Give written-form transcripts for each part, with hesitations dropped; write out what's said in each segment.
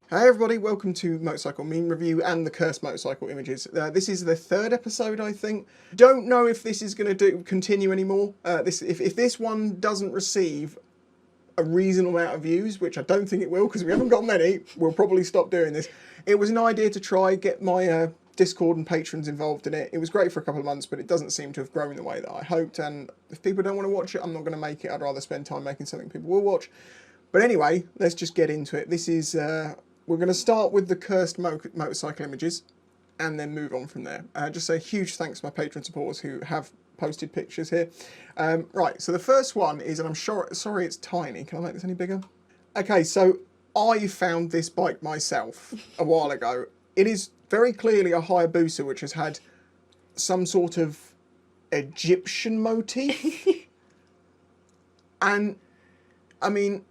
Hi everybody, welcome to Motorcycle Meme Review and the Cursed Motorcycle Images. This is the third episode, I think. Don't know if this is going to continue anymore. If this one doesn't receive a reasonable amount of views, which I don't think it will because we haven't got many, we'll probably stop doing this. It was an idea to try get my Discord and patrons involved in it. It was great for a couple of months, but it doesn't seem to have grown the way that I hoped. And if people don't want to watch it, I'm not going to make it. I'd rather spend time making something people will watch. But anyway, let's just get into it. This is... we're going to start with the cursed motorcycle images and then move on from there. Just a huge thanks to my patron supporters who have posted pictures here. Right, so the first one is, and I'm sorry it's tiny. Can I make this any bigger? Okay, so I found this bike myself a while ago. It is very clearly a Hayabusa which has had some sort of Egyptian motif. And, I mean...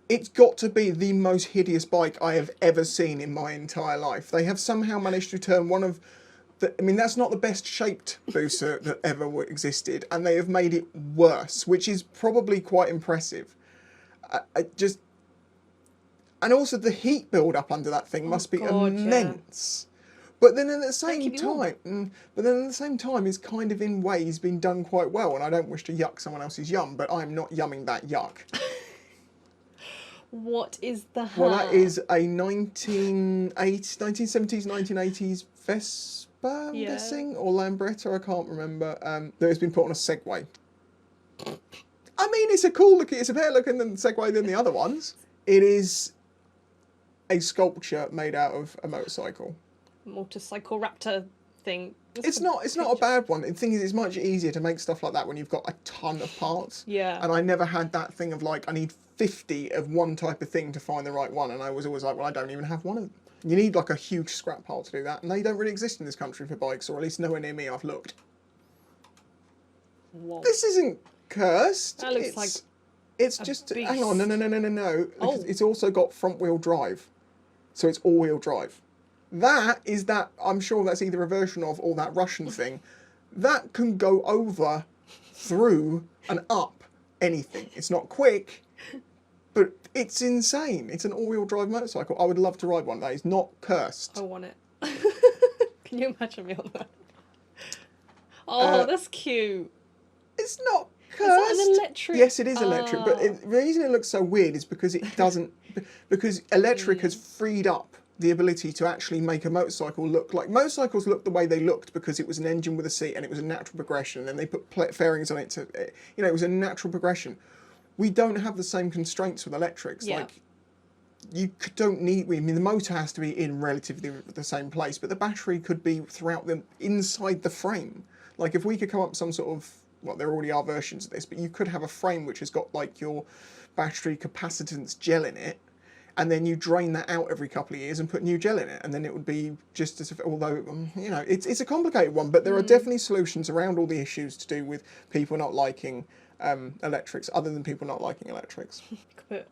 it's got to be the most hideous bike I have ever seen in my entire life. They have somehow managed to turn one of the... I mean, that's not the best shaped Busa that ever existed, and they have made it worse, which is probably quite impressive. And also the heat build up under that thing must be immense. Yeah. But then at the same time, it's kind of in ways been done quite well, and I don't wish to yuck someone else's yum, but I'm not yumming that yuck. What is the hat? Well, that is a 1970s, 1980s Vespa, I'm guessing, or Lambretta, I can't remember, that has been put on a Segway. I mean, it's a better looking than Segway than the other ones. It is a sculpture made out of a motorcycle. Motorcycle raptor thing. It's not a bad one. The thing is, it's much easier to make stuff like that when you've got a ton of parts. Yeah. And I never had that thing of like, I need 50 of one type of thing to find the right one, and I was always like, well, I don't even have one of them. You need like a huge scrap pile to do that, and they don't really exist in this country for bikes, or at least nowhere near me I've looked. Whoa. This isn't cursed. That looks like it's just beast. hang on, no. Oh. It's also got front wheel drive, so it's all wheel drive. I'm sure that's either a version of or that Russian thing that can go over, through, and up anything. It's not quick. But it's insane. It's an all-wheel drive motorcycle. I would love to ride one. That is not cursed. I want it. Can you imagine me on that? Oh, that's cute. It's not cursed. Is that an electric? Yes, it is electric. But the reason it looks so weird is because it doesn't... because electric has freed up the ability to actually make a motorcycle look like... Motorcycles looked the way they looked because it was an engine with a seat and it was a natural progression. And then they put fairings on it to... You know, it was a natural progression. We don't have the same constraints with electrics. Yeah. Like, you don't need... I mean, the motor has to be in relatively the same place, but the battery could be throughout inside the frame. Like, if we could come up with some sort of... Well, there already are versions of this, but you could have a frame which has got, like, your battery capacitance gel in it, and then you drain that out every couple of years and put new gel in it, and then it would be just as if... Although, you know, it's a complicated one, but there are definitely solutions around all the issues to do with people not liking... electrics, other than people not liking electrics. You could put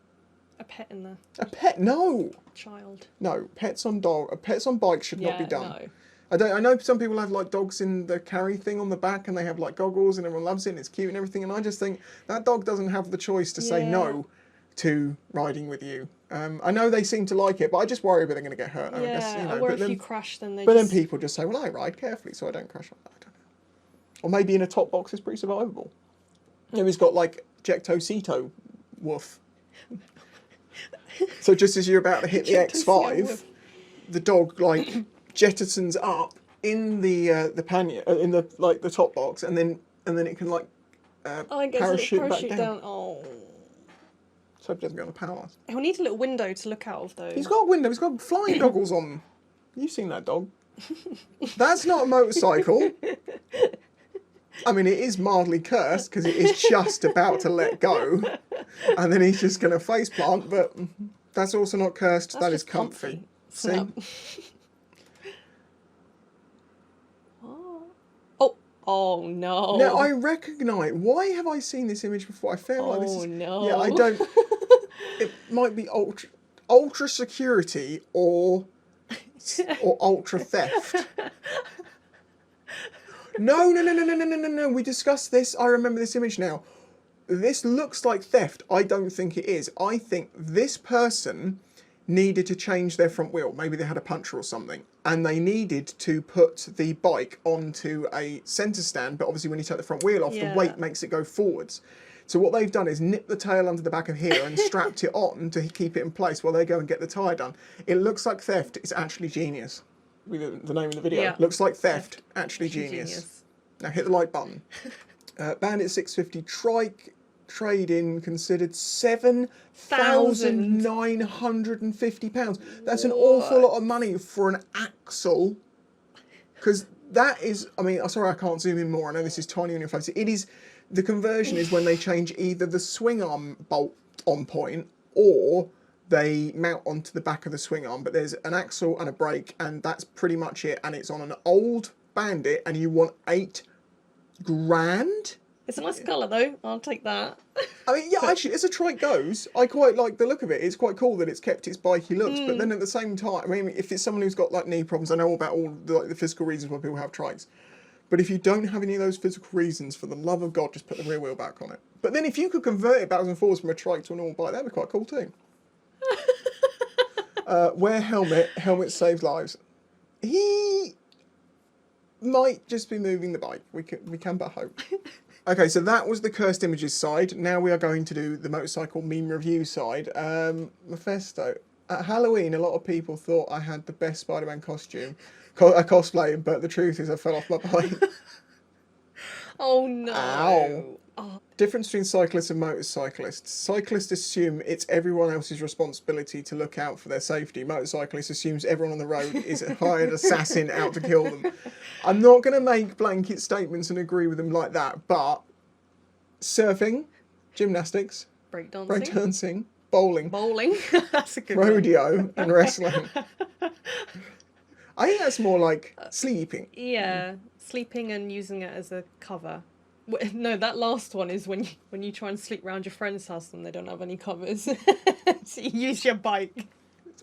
a pet in there. A pet? No! Child. No, pets on bikes should not be done. No. I know some people have like dogs in the carry thing on the back and they have like goggles and everyone loves it and it's cute and everything, and I just think that dog doesn't have the choice to say no to riding with you. I know they seem to like it, but I just worry about they're going to get hurt. Yeah, I guess, you know, or if you crash then they But then people just say, well, I ride carefully so I don't crash. I don't know. Or maybe in a top box it's pretty survivable. You know, he's got like Jecto-Cito woof. So just as you're about to hit the X5, the dog like jettisons up in the pannier, in the like the top box, and then it can like parachute back down. Oh. So it doesn't go on the power. He'll need a little window to look out of though. He's got a window. He's got flying goggles on. You've seen that dog. That's not a motorcycle. I mean, it is mildly cursed because it is just about to let go, and then he's just going to faceplant. But that's also not cursed. That is comfy. See? Oh no! Now I recognise. Why have I seen this image before? I feel like this is. No! Yeah, I don't. It might be ultra security or ultra theft. No. We discussed this. I remember this image now. This looks like theft. I don't think it is. I think this person needed to change their front wheel. Maybe they had a puncture or something, and they needed to put the bike onto a centre stand, but obviously when you take the front wheel off, the weight makes it go forwards. So what they've done is nipped the tail under the back of here and strapped it on to keep it in place while they go and get the tyre done. It looks like theft, it's actually genius. With the name of the video. Yeah. Looks like theft, actually genius. Now hit the like button. Bandit 650 trike, trade-in considered £7,950. That's an awful lot of money for an axle. Because that is, I mean, sorry I can't zoom in more, I know this is tiny on your face. It is, the conversion is when they change either the swing arm bolt on point or they mount onto the back of the swing arm, but there's an axle and a brake, and that's pretty much it. And it's on an old Bandit, and you want £8 grand. It's a nice colour though. I'll take that. I mean, yeah, actually, as a trike goes, I quite like the look of it. It's quite cool that it's kept its bikey looks, but then at the same time, I mean, if it's someone who's got like knee problems, I know about all the physical reasons why people have trikes. But if you don't have any of those physical reasons, for the love of God, just put the rear wheel back on it. But then if you could convert it backwards and forwards from a trike to a normal bike, that'd be quite cool too. Wear helmet. Helmet saves lives. He might just be moving the bike. We can but hope. Okay, so that was the cursed images side. Now we are going to do the motorcycle meme review side. Mephisto. At Halloween, a lot of people thought I had the best Spider-Man costume, cosplay, but the truth is I fell off my bike. Oh no. Ow. Oh. Difference between cyclists and motorcyclists. Cyclists assume it's everyone else's responsibility to look out for their safety. Motorcyclists assumes everyone on the road is a hired assassin out to kill them. I'm not going to make blanket statements and agree with them like that, but surfing, gymnastics, breakdancing, bowling, That's a good rodeo, and wrestling. I think that's more like sleeping. Yeah, sleeping and using it as a cover. No, that last one is when you try and sleep around your friend's house and they don't have any covers. So you use your bike.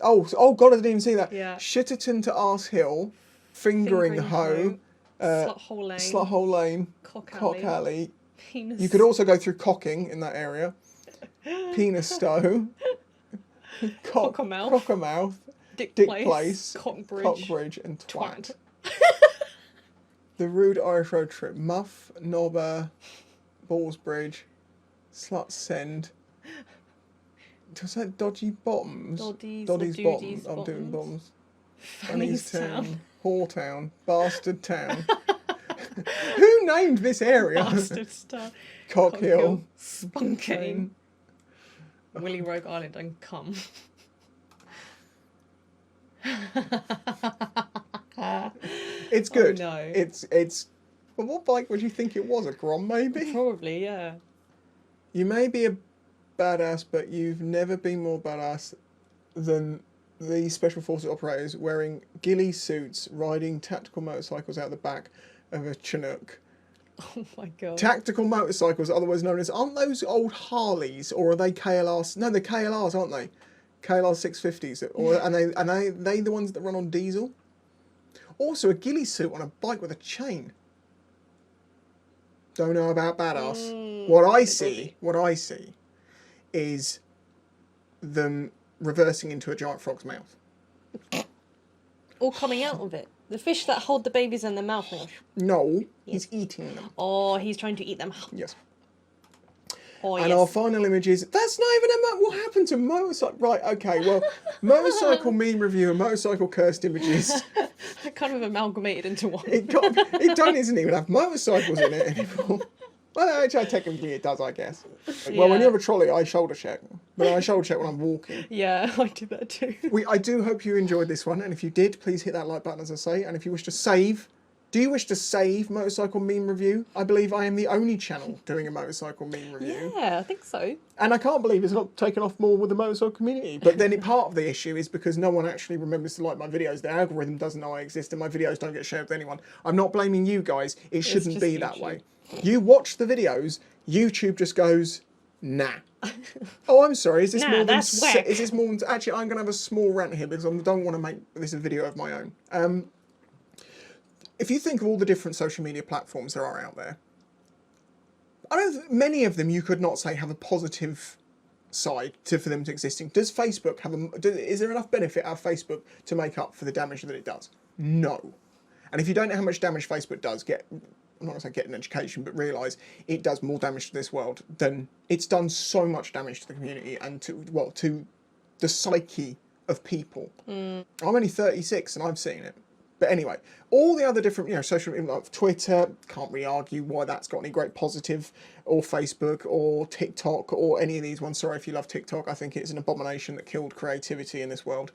Oh God, I didn't even see that. Yeah. Shitterton to Arse Hill, fingering hoe, Sluthole Lane, Cock Alley. Penis. You could also go through cocking in that area. Penis Stowe, Cockermouth, Dick Place, Cockbridge, and Twat. The rude Irish road trip. Muff, Knobber, Ballsbridge, Slut Send. Was that Dodgy Bottoms? Doddy's Bottoms. I'm doing bombs. Fanny's Town. Whoretown. Bastard Town. Who named this area? Bastard Town. Cockhill. Spunkane. Willie Rogue Island and Cum. It's good. Oh, no. It's. But what bike would you think it was? A Grom, maybe? Probably, yeah. You may be a badass, but you've never been more badass than the Special Forces operators wearing ghillie suits, riding tactical motorcycles out the back of a Chinook. Oh my God. Tactical motorcycles, otherwise known as... Aren't those old Harleys, or are they KLRs? No, they're KLRs, aren't they? KLR 650s. Or, and they the ones that run on diesel? Also, a ghillie suit on a bike with a chain. Don't know about badass. What I see is them reversing into a giant frog's mouth. Or coming out of it. The fish that hold the babies in their mouth. No, he's eating them. Oh, he's trying to eat them. Yes. Oh, and yes. our final image is, that's not even what happened to motorcycle. Right, okay, well, motorcycle meme review and motorcycle cursed images. Kind of amalgamated into one. It doesn't even have motorcycles in it anymore. Well, actually, technically it does, I guess. Well, when you have a trolley, I shoulder check. But I shoulder check when I'm walking. Yeah, I do that too. I do hope you enjoyed this one, and if you did, please hit that like button, as I say. And if you wish to save... Do you wish to save Motorcycle Meme Review? I believe I am the only channel doing a motorcycle meme review. Yeah, I think so. And I can't believe it's not taken off more with the motorcycle community. But then part of the issue is because no one actually remembers to like my videos. The algorithm doesn't know I exist and my videos don't get shared with anyone. I'm not blaming you guys. It shouldn't be that way. You watch the videos, YouTube just goes, nah. Oh, I'm sorry. Is this more than... Is this more than... Actually, I'm going to have a small rant here because I don't want to make this a video of my own. If you think of all the different social media platforms there are out there, many of them you could not say have a positive side for them to existing. Does Facebook have is there enough benefit out of Facebook to make up for the damage that it does? No. And if you don't know how much damage Facebook does, I'm not going to say get an education, but realise it does more damage to this world than it's done so much damage to the community and to the psyche of people. I'm only 36 and I've seen it. But anyway, all the other different, social media, like Twitter, can't really argue why that's got any great positive, or Facebook, or TikTok, or any of these ones. Sorry if you love TikTok, I think it's an abomination that killed creativity in this world.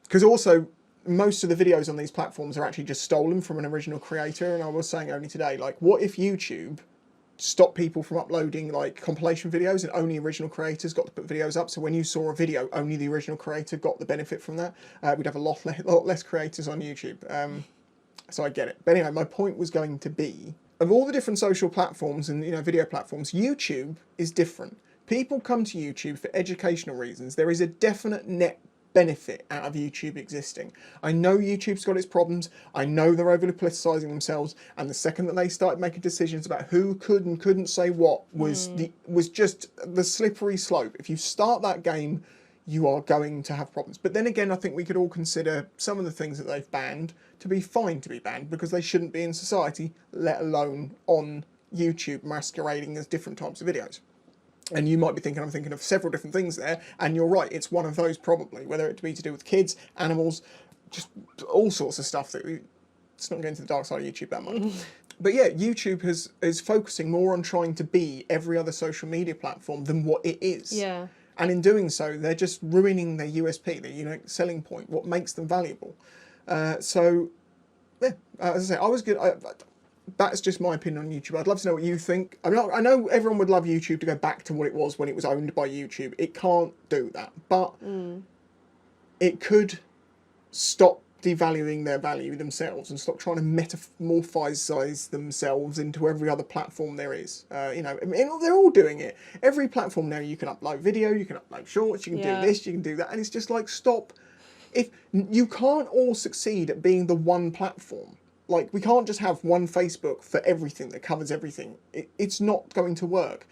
Because also, most of the videos on these platforms are actually just stolen from an original creator, and I was saying only today, like, what if YouTube stop people from uploading like compilation videos and only original creators got to put videos up, so when you saw a video only the original creator got the benefit from that? We'd have a lot less creators on YouTube, so I get it. But anyway, my point was going to be, of all the different social platforms and video platforms, YouTube is different. People come to YouTube for educational reasons. There is a definite net benefit out of YouTube existing. I know YouTube's got its problems. I know they're overly politicizing themselves, and the second that they started making decisions about who could and couldn't say what was just the slippery slope. If you start that game, you are going to have problems. But then again, I think we could all consider some of the things that they've banned to be fine to be banned, because they shouldn't be in society, let alone on YouTube masquerading as different types of videos. And you might be thinking, I'm thinking of several different things there, and you're right, it's one of those probably, whether it be to do with kids, animals, just all sorts of stuff that it's not going to the dark side of YouTube that much. But yeah, YouTube is focusing more on trying to be every other social media platform than what it is. Yeah. And in doing so, they're just ruining their USP, their unique selling point, what makes them valuable. So, yeah, as I say, I was good. That's just my opinion on YouTube. I'd love to know what you think. I know everyone would love YouTube to go back to what it was when it was owned by YouTube. It can't do that, but it could stop devaluing their value themselves and stop trying to metamorphosize themselves into every other platform there is. They're all doing it. Every platform now, you can upload video, you can upload shorts, you can do this, you can do that, and it's just like, stop. If you can't all succeed at being the one platform. Like, we can't just have one Facebook for everything that covers everything. It's not going to work.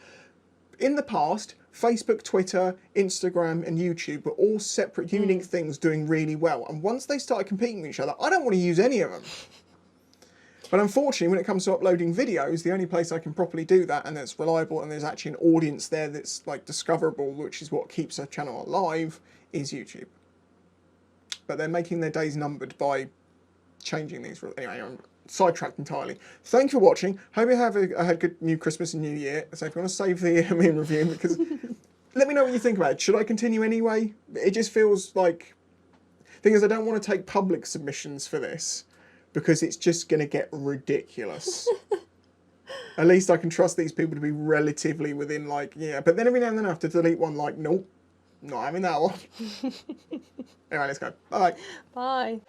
In the past, Facebook, Twitter, Instagram, and YouTube were all separate, unique things doing really well. And once they started competing with each other, I don't want to use any of them. But unfortunately, when it comes to uploading videos, the only place I can properly do that, and that's reliable, and there's actually an audience there that's like discoverable, which is what keeps a channel alive, is YouTube. But they're making their days numbered by changing these rules. Anyway, I'm sidetracked entirely. Thank you for watching. Hope you have a good new Christmas and New Year. So if you want to save the meme review, because let me know what you think about it. Should I continue anyway? It just feels like... Thing is, I don't want to take public submissions for this, because it's just going to get ridiculous. At least I can trust these people to be relatively within, like, yeah. But then every now and then I have to delete one, like, nope, not having that one. Anyway, let's go. Bye. Bye.